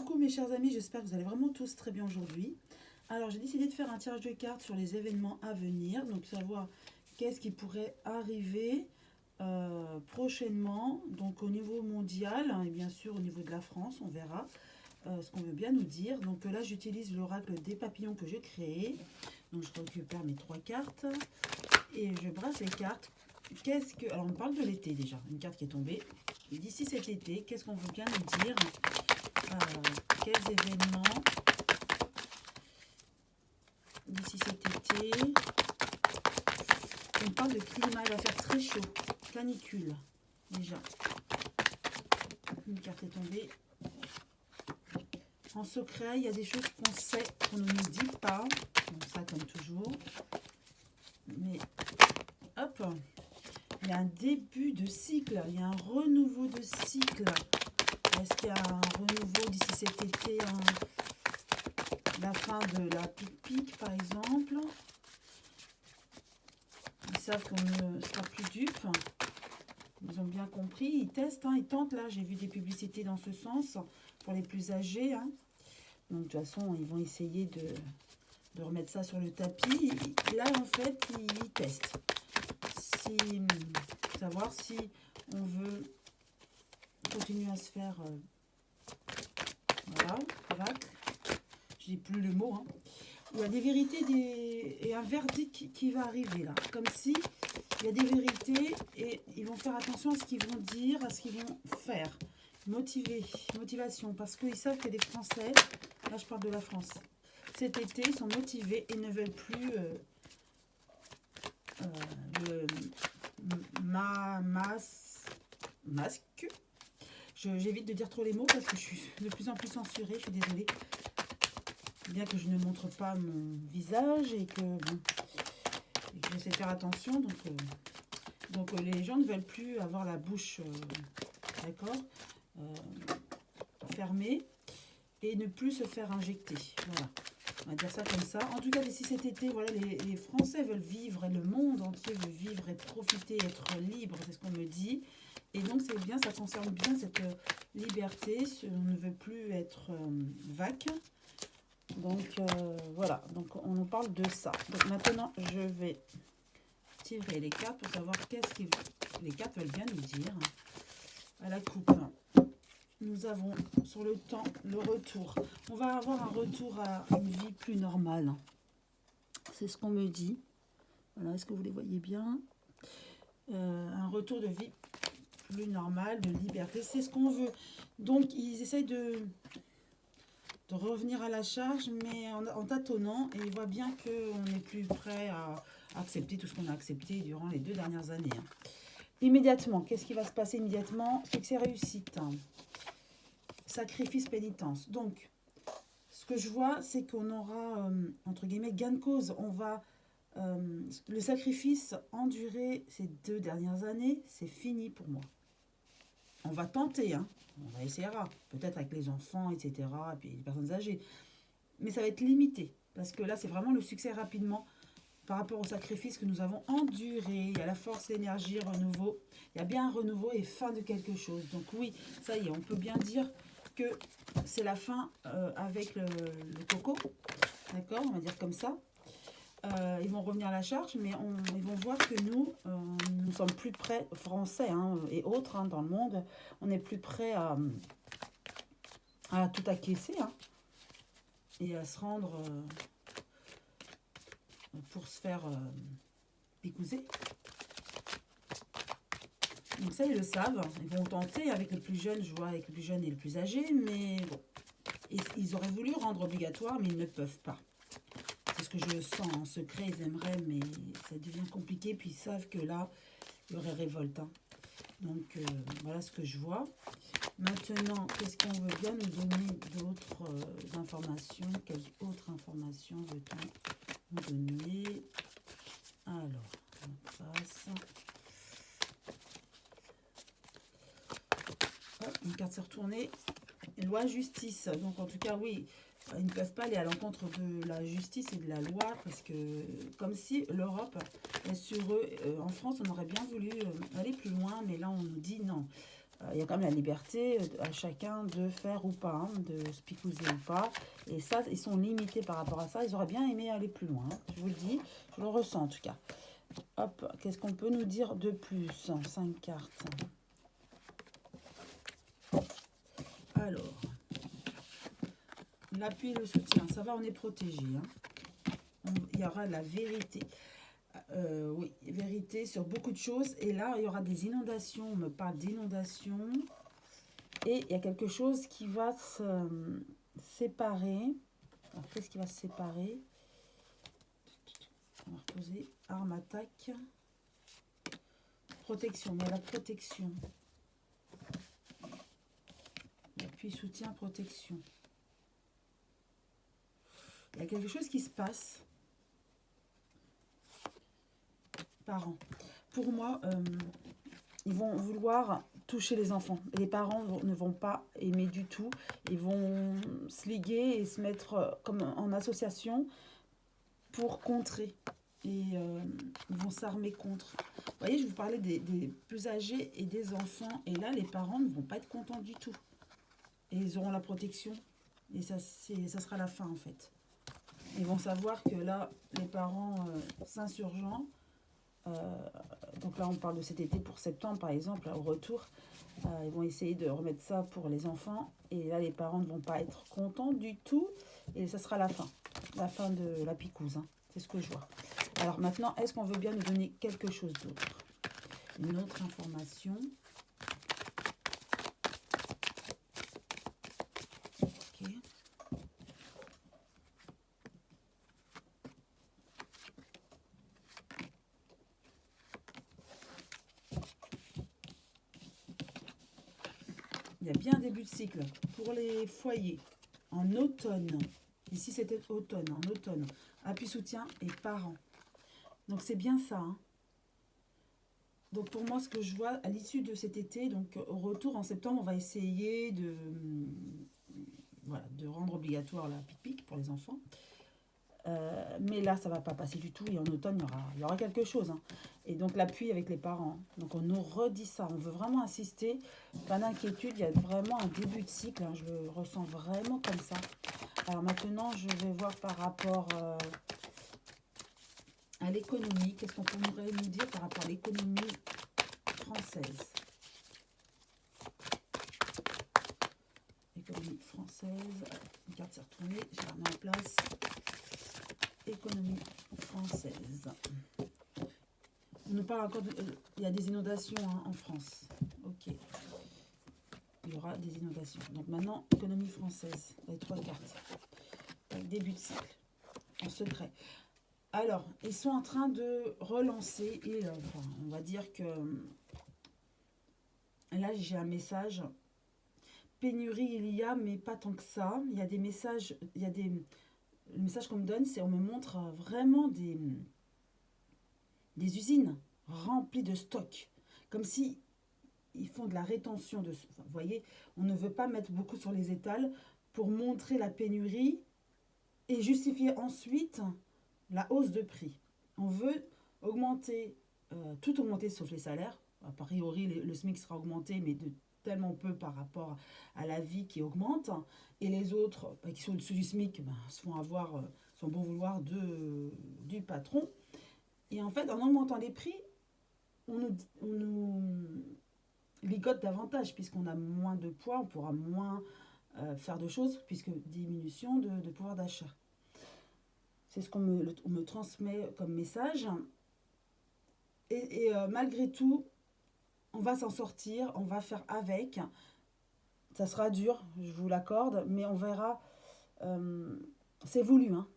Coucou mes chers amis, j'espère que vous allez vraiment tous très bien aujourd'hui. Alors j'ai décidé de faire un tirage de cartes sur les événements à venir, donc savoir qu'est-ce qui pourrait arriver prochainement, donc au niveau mondial et bien sûr au niveau de la France, on verra ce qu'on veut bien nous dire. Donc là j'utilise l'oracle des papillons que j'ai créé, donc je récupère mes 3 cartes et je brasse les cartes. Alors on parle de l'été déjà, une carte qui est tombée. D'ici cet été, qu'est-ce qu'on veut bien nous dire? Quels événements d'ici cet été? On parle de climat, il va faire très chaud, canicule déjà. Une carte est tombée. En secret, il y a des choses qu'on sait, qu'on ne nous dit pas. Donc ça comme toujours. Mais hop, il y a un début de cycle, il y a un renouveau de cycle. Est-ce qu'il y a un renouveau d'ici cet été, la fin de la pique par exemple? Ils savent qu'on ne sera plus dupe. Ils ont bien compris, ils testent, ils tentent. Là, j'ai vu des publicités dans ce sens pour les plus âgés. Donc, de toute façon, ils vont essayer de remettre ça sur le tapis. Là, en fait, ils testent. Savoir si on veut continuer à se faire... voilà, vac. Je dis plus le mot. Il y a des vérités et un verdict qui va arriver là. Comme si il y a des vérités et ils vont faire attention à ce qu'ils vont dire, à ce qu'ils vont faire. Motivation, parce qu'ils savent que les Français, là je parle de la France, cet été ils sont motivés et ne veulent plus le masque. J'évite de dire trop les mots parce que je suis de plus en plus censurée, je suis désolée. Bien que je ne montre pas mon visage et que j'essaie de faire attention. Donc les gens ne veulent plus avoir la bouche d'accord, fermée et ne plus se faire injecter. Voilà, on va dire ça comme ça. En tout cas, d'ici cet été, voilà, les Français veulent vivre et le monde entier veut vivre et profiter, être libre, c'est ce qu'on me dit. Et donc c'est bien, ça concerne bien cette liberté. On ne veut plus être vac. Donc voilà, donc on nous parle de ça. Donc maintenant je vais tirer les cartes pour savoir qu'est-ce que les cartes veulent bien nous dire. À la coupe, nous avons sur le temps le retour. On va avoir un retour à une vie plus normale. C'est ce qu'on me dit. Voilà, est-ce que vous les voyez bien? Un retour de vie plus normale, de liberté, c'est ce qu'on veut. Donc ils essayent de revenir à la charge, mais en tâtonnant, et il voit bien qu'on n'est plus prêt à accepter tout ce qu'on a accepté durant les 2 dernières années. Immédiatement, qu'est-ce qui va se passer immédiatement? Succès, réussite, sacrifice, pénitence. Donc, ce que je vois, c'est qu'on aura, entre guillemets, gain de cause. On va, le sacrifice enduré ces 2 dernières années, c'est fini pour moi. On va tenter, on va essayer, peut-être avec les enfants, etc., et puis les personnes âgées. Mais ça va être limité, parce que là, c'est vraiment le succès rapidement par rapport au sacrifice que nous avons enduré. Il y a la force, l'énergie, renouveau. Il y a bien un renouveau et fin de quelque chose. Donc oui, ça y est, on peut bien dire que c'est la fin avec le coco. D'accord, on va dire comme ça. Ils vont revenir à la charge, mais ils vont voir que nous sommes plus prêts, Français et autres dans le monde, on est plus prêts à tout acquiescer et à se rendre pour se faire picouser. Donc ça, ils le savent, ils vont tenter avec les plus jeunes, je vois avec les plus jeunes et les plus âgés, mais bon, ils auraient voulu rendre obligatoire, mais ils ne peuvent pas. C'est ce que je sens en secret, ils aimeraient, mais ça devient compliqué, puis ils savent que là, il y aurait révolte. Donc, voilà ce que je vois. Maintenant, qu'est-ce qu'on veut bien nous donner d'autres informations? Quelles autres informations veut-on nous donner? Alors, on passe. Hop, une carte s'est retournée. Loi, justice. Donc, en tout cas, oui. Ils ne peuvent pas aller à l'encontre de la justice et de la loi parce que comme si l'Europe est sur eux. En France, on aurait bien voulu aller plus loin, mais là, on nous dit non. il y a quand même la liberté à chacun de faire ou pas, hein, de se picouser ou pas. Et ça, ils sont limités par rapport à ça. Ils auraient bien aimé aller plus loin, hein. Je vous le dis, je le ressens en tout cas. Hop, qu'est-ce qu'on peut nous dire de plus? 5 cartes. Alors, l'appui et le soutien, ça va, on est protégé, hein. Il y aura de la vérité. Oui, vérité sur beaucoup de choses. Et là, il y aura des inondations. On me parle d'inondations. Et il y a quelque chose qui va se séparer. Alors, qu'est-ce qui va se séparer? On va reposer. Arme, attaque. Protection. Mais la protection. Appui, soutien, protection. Il y a quelque chose qui se passe. Parents. Pour moi, ils vont vouloir toucher les enfants. Les parents ne vont pas aimer du tout. Ils vont se liguer et se mettre comme en association pour contrer. Et ils vont s'armer contre. Vous voyez, je vous parlais des plus âgés et des enfants. Et là, les parents ne vont pas être contents du tout. Et ils auront la protection. Et ça sera la fin, en fait. Ils vont savoir que là, les parents s'insurgent. Donc là, on parle de cet été pour septembre, par exemple, là, au retour. Ils vont essayer de remettre ça pour les enfants. Et là, les parents ne vont pas être contents du tout. Et ça sera la fin de la picouse, hein. C'est ce que je vois. Alors maintenant, est-ce qu'on veut bien nous donner quelque chose d'autre? Une autre information. Ok. Il y a bien un début de cycle pour les foyers en automne. Ici, c'était automne, en automne. Appui, soutien et parents. Donc, c'est bien ça, hein. Donc, pour moi, ce que je vois à l'issue de cet été, donc au retour en septembre, on va essayer de rendre obligatoire la pique-pique pour les enfants. Mais là, ça ne va pas passer du tout. Et en automne, il y aura quelque chose, hein. Et donc, l'appui avec les parents. Donc, on nous redit ça. On veut vraiment insister. Pas d'inquiétude. Il y a vraiment un début de cycle, hein. Je le ressens vraiment comme ça. Alors, maintenant, je vais voir par rapport à l'économie. Qu'est-ce qu'on pourrait nous dire par rapport à l'économie française? Économie française. Une carte s'est retournée. Je la remets en place. Économie française. On nous parle encore il y a des inondations, hein, en France. Ok. Il y aura des inondations. Donc maintenant, économie française. Les 3 cartes. Avec début de cycle. En secret. Alors, ils sont en train de relancer. Et on va dire que là, j'ai un message. Pénurie, il y a, mais pas tant que ça. Il y a des messages. Le message qu'on me donne, c'est on me montre vraiment des usines remplies de stocks. Comme si ils font de la rétention de... Enfin, vous voyez, on ne veut pas mettre beaucoup sur les étals pour montrer la pénurie et justifier ensuite la hausse de prix. On veut augmenter, tout augmenter sauf les salaires. A priori, le SMIC sera augmenté, mais de tellement peu par rapport à la vie qui augmente. Et les autres, qui sont au-dessus du SMIC, se font avoir son bon vouloir du patron. Et en fait, en augmentant les prix, on nous ligote davantage, puisqu'on a moins de poids, on pourra moins faire de choses, puisque diminution de pouvoir d'achat. C'est ce qu'on me transmet comme message. Et malgré tout, on va s'en sortir, on va faire avec. Ça sera dur, je vous l'accorde, mais on verra. C'est voulu, hein.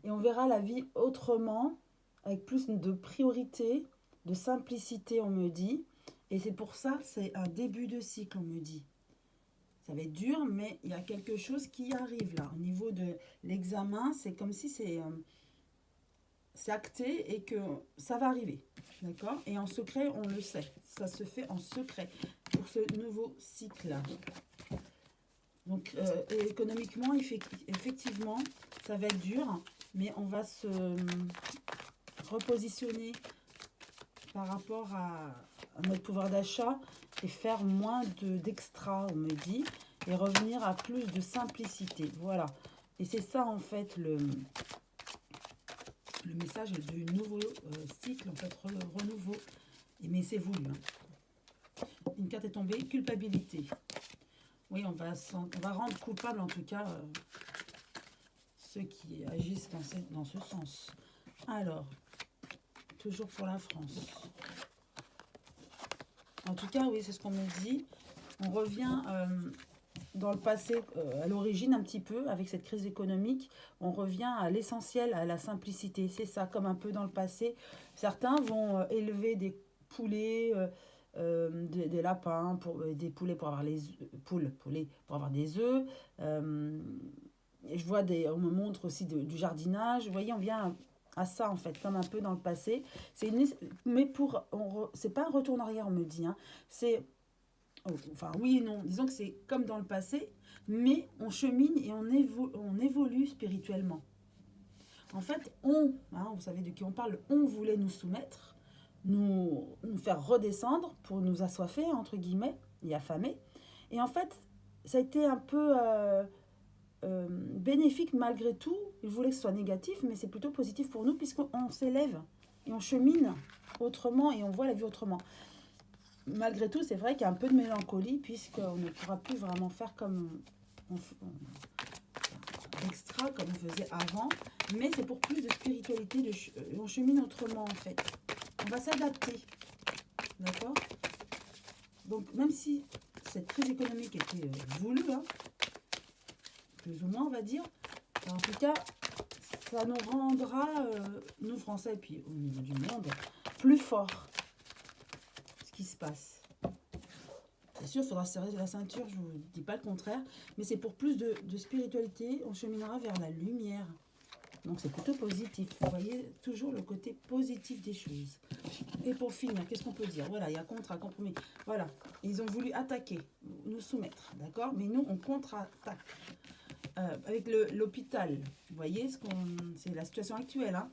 Et on verra la vie autrement, avec plus de priorité, de simplicité, on me dit. Et c'est pour ça, c'est un début de cycle, on me dit. Ça va être dur, mais il y a quelque chose qui arrive là. Au niveau de l'examen, c'est comme si c'est acté et que ça va arriver. D'accord? Et en secret, on le sait. Ça se fait en secret pour ce nouveau cycle-là. Donc, économiquement, effectivement, ça va être dur, mais on va se repositionner par rapport à notre pouvoir d'achat et faire moins d'extra, on me dit, et revenir à plus de simplicité. Voilà. Et c'est ça, en fait, le message du nouveau cycle, en fait, renouveau. Mais c'est voulu. Hein. Une carte est tombée, culpabilité. Oui, on va rendre coupable, en tout cas, ceux qui agissent dans ce sens. Alors, toujours pour la France. En tout cas, oui, c'est ce qu'on me dit. On revient dans le passé, à l'origine un petit peu, avec cette crise économique. On revient à l'essentiel, à la simplicité. C'est ça, comme un peu dans le passé. Certains vont élever des poulets, des lapins, des poulets pour avoir poulets pour avoir des œufs. Je vois on me montre aussi du jardinage. Vous voyez, on vient à ça en fait, comme un peu dans le passé. Mais c'est pas un retour en arrière, on me dit. Hein. C'est enfin oui et non. Disons que c'est comme dans le passé, mais on chemine et on évolue spirituellement. En fait, vous savez de qui on parle, on voulait nous soumettre, nous faire redescendre pour nous assoiffer, entre guillemets, et affamer. Et en fait, ça a été un peu bénéfique malgré tout. Il voulait que ce soit négatif, mais c'est plutôt positif pour nous puisqu'on s'élève et on chemine autrement et on voit la vie autrement. Malgré tout, c'est vrai qu'il y a un peu de mélancolie puisqu'on ne pourra plus vraiment faire comme extra comme on faisait avant, mais c'est pour plus de spiritualité, on chemine autrement en fait. On va s'adapter, d'accord? Donc même si cette crise économique était voulue, hein, plus ou moins on va dire, en tout cas, ça nous rendra, nous Français, et puis au niveau du monde, plus forts. Ce qui se passe. C'est sûr, il faudra serrer la ceinture, je ne vous dis pas le contraire, mais c'est pour plus de spiritualité, on cheminera vers la lumière. Donc c'est plutôt positif. Vous voyez toujours le côté positif des choses. Et pour finir, qu'est-ce qu'on peut dire? Voilà, il y a compromis. Voilà, ils ont voulu attaquer, nous soumettre, d'accord? Mais nous, on contre-attaque. Avec l'hôpital, vous voyez, c'est la situation actuelle. Hein.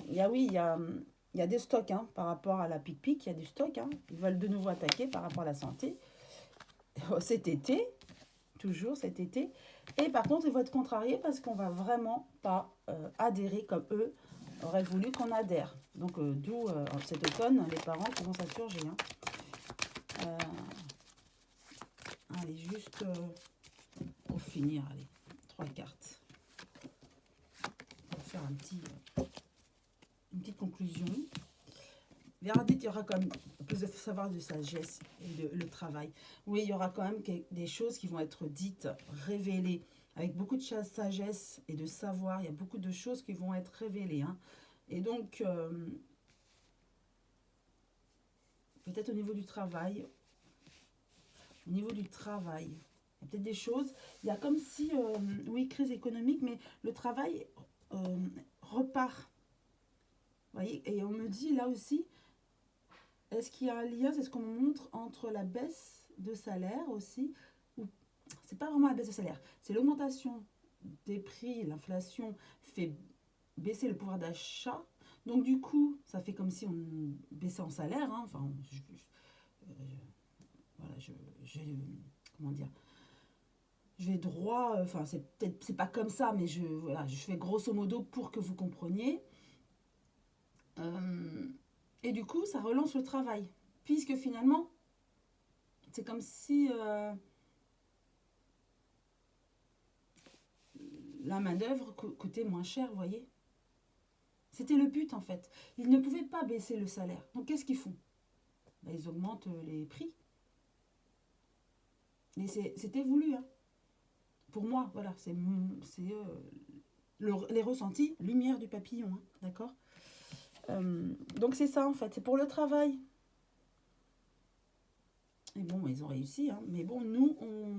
Il y a des stocks hein, par rapport à la pic-pic, il y a du stock. Hein. Ils veulent de nouveau attaquer par rapport à la santé. Cet été, toujours cet été. Et par contre, ils vont être contrariés parce qu'on va vraiment pas adhérer comme eux auraient voulu qu'on adhère. Donc, d'où cet automne, les parents qui vont s'insurger. Hein. Allez, juste pour finir, allez, 3 cartes. On va faire une petite conclusion. Vérandite, il y aura quand même plus de savoir, de sagesse et le travail. Oui, il y aura quand même des choses qui vont être dites, révélées, avec beaucoup de sagesse et de savoir. Il y a beaucoup de choses qui vont être révélées. Hein. Et donc, peut-être au niveau du travail, il y a peut-être des choses, il y a comme si, oui, crise économique, mais le travail repart. Vous voyez, et on me dit là aussi, est-ce qu'il y a un lien, c'est ce qu'on me montre, entre la baisse de salaire aussi, ou c'est pas vraiment la baisse de salaire, c'est l'augmentation des prix, l'inflation fait baisser le pouvoir d'achat. Donc du coup, ça fait comme si on baissait en salaire. Hein. Enfin, voilà, comment dire, je vais droit. Enfin, c'est pas comme ça, mais je fais grosso modo pour que vous compreniez. Et du coup, ça relance le travail, puisque finalement, c'est comme si la main-d'œuvre coûtait moins cher, vous voyez. C'était le but en fait. Ils ne pouvaient pas baisser le salaire. Donc qu'est-ce qu'ils font? Ils augmentent les prix. Mais c'était voulu. Hein. Pour moi, voilà, c'est les ressentis, lumière du papillon. Hein, d'accord. Donc c'est ça en fait, c'est pour le travail. Et bon, ils ont réussi, hein. Mais bon, nous, on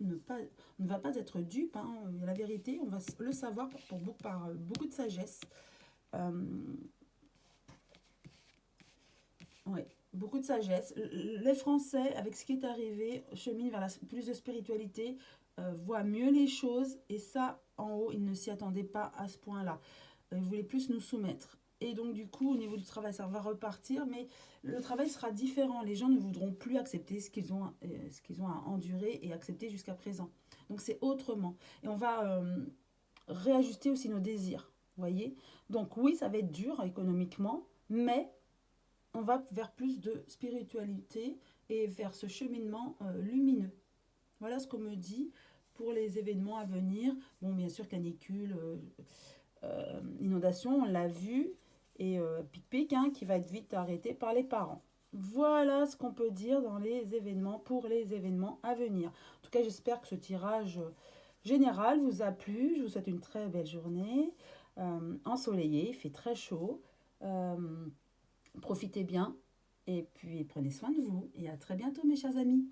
ne va pas être dupes. Hein. La vérité, on va le savoir par beaucoup de sagesse. Ouais, beaucoup de sagesse. Les Français, avec ce qui est arrivé, cheminent vers plus de spiritualité, voient mieux les choses. Et ça, en haut, ils ne s'y attendaient pas à ce point-là. Ils voulaient plus nous soumettre. Et donc, du coup, au niveau du travail, ça va repartir, mais le travail sera différent. Les gens ne voudront plus accepter ce qu'ils ont à endurer et accepter jusqu'à présent. Donc, c'est autrement. Et on va réajuster aussi nos désirs, vous voyez. Donc, oui, ça va être dur économiquement, mais on va vers plus de spiritualité et vers ce cheminement lumineux. Voilà ce qu'on me dit pour les événements à venir. Bon, bien sûr, canicule, inondation, on l'a vu, et pic-pic, hein, qui va être vite arrêté par les parents. Voilà ce qu'on peut dire dans les événements, pour les événements à venir. En tout cas, j'espère que ce tirage général vous a plu. Je vous souhaite une très belle journée, ensoleillée, il fait très chaud. Euh, Profitez bien, et puis prenez soin de vous, et à très bientôt mes chers amis.